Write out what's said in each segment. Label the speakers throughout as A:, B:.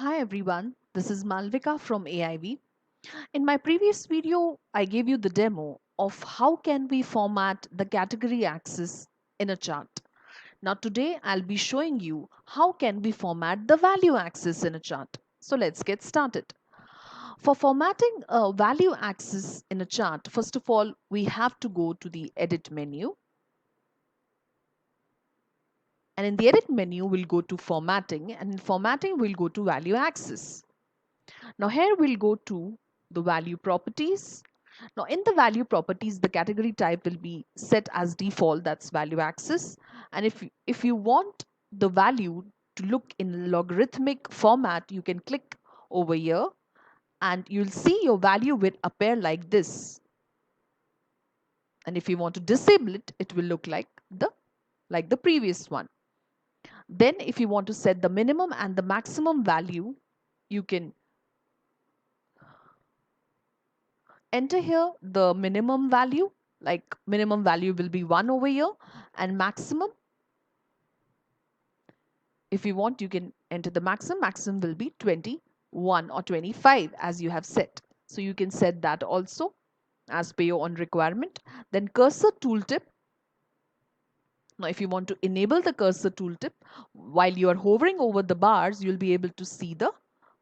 A: Hi everyone, this is Malvika from AIV. In my previous video, I gave you the demo of how can we format the category axis in a chart. Now today I'll be showing you how can we format the value axis in a chart. So let's get started. For formatting a value axis in a chart, first of all, we have to go to the edit menu. And in the edit menu, we'll go to formatting, and in formatting, we'll go to value axis. Now here we'll go to the value properties. Now in the value properties, the category type will be set as default, that's value axis. And if you want the value to look in logarithmic format, you can click over here and you'll see your value will appear like this. And if you want to disable it, it will look like the previous one. Then if you want to set the minimum and the maximum value, you can enter here the minimum value, like minimum value will be 1 over here, and maximum, if you want, you can enter the maximum will be 21 or 25 as you have set. So you can set that also as per your own requirement. Then cursor tooltip. Now if you want to enable the cursor tooltip, while you are hovering over the bars, you'll be able to see the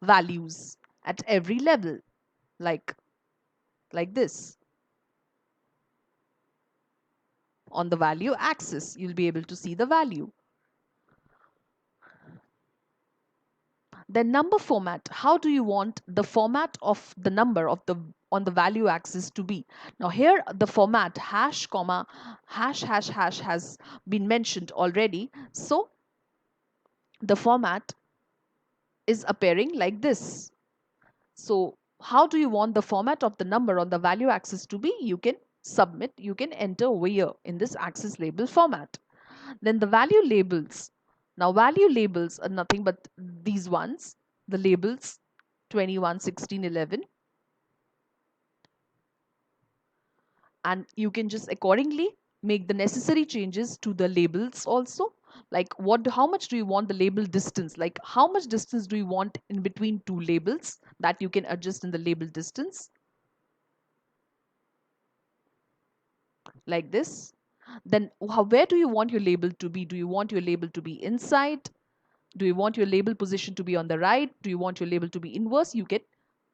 A: values at every level, like this. On the value axis, you'll be able to see the value. Then number format, how do you want the format of the number of the on the value axis to be? Now here the format hash comma hash hash hash has been mentioned already. So the format is appearing like this. So how do you want the format of the number on the value axis to be? You can submit, you can enter over here in this axis label format. Then the value labels. Now value labels are nothing but these ones, the labels 21, 16, 11. And you can just accordingly make the necessary changes to the labels also. Like how much do you want the label distance? Like how much distance do you want in between two labels, that you can adjust in the label distance. Like this. Then where do you want your label to be? Do you want your label to be inside? Do you want your label position to be on the right? Do you want your label to be inverse? You can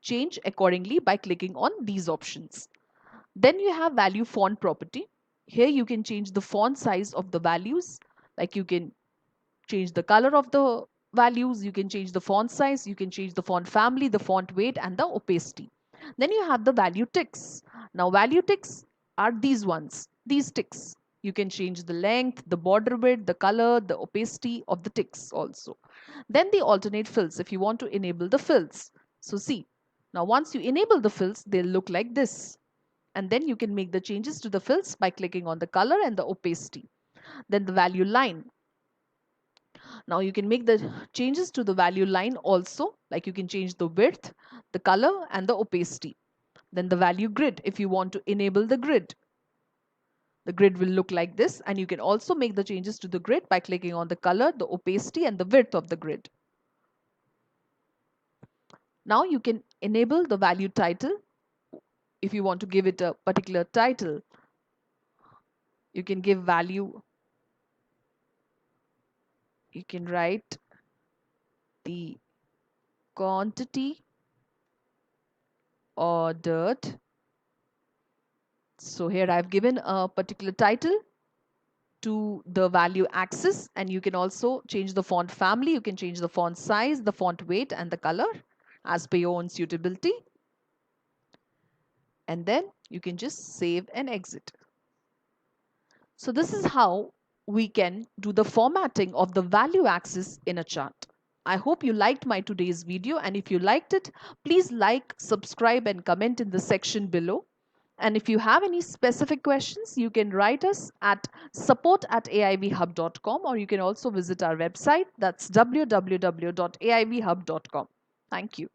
A: change accordingly by clicking on these options. Then you have value font property. Here you can change the font size of the values. Like you can change the color of the values, you can change the font size, you can change the font family, the font weight, and the opacity. Then you have the value ticks. Now value ticks are these ones, these ticks. You can change the length, the border width, the color, the opacity of the ticks also. Then the alternate fills, if you want to enable the fills. So see, now once you enable the fills, they'll look like this. And then you can make the changes to the fills by clicking on the color and the opacity. Then the value line. Now you can make the changes to the value line also, like you can change the width, the color, and the opacity. Then the value grid, if you want to enable the grid. The grid will look like this, and you can also make the changes to the grid by clicking on the color, the opacity, and the width of the grid. Now you can enable the value title. If you want to give it a particular title, you can give value. You can write the quantity ordered. So here I've given a particular title to the value axis, and you can also change the font family, you can change the font size, the font weight, and the color as per your own suitability. And then you can just save and exit. So this is how we can do the formatting of the value axis in a chart. I hope you liked my today's video, and if you liked it, please like, subscribe, and comment in the section below. And if you have any specific questions, you can write us at support@aivhub.com, or you can also visit our website, that's www.aivhub.com. Thank you.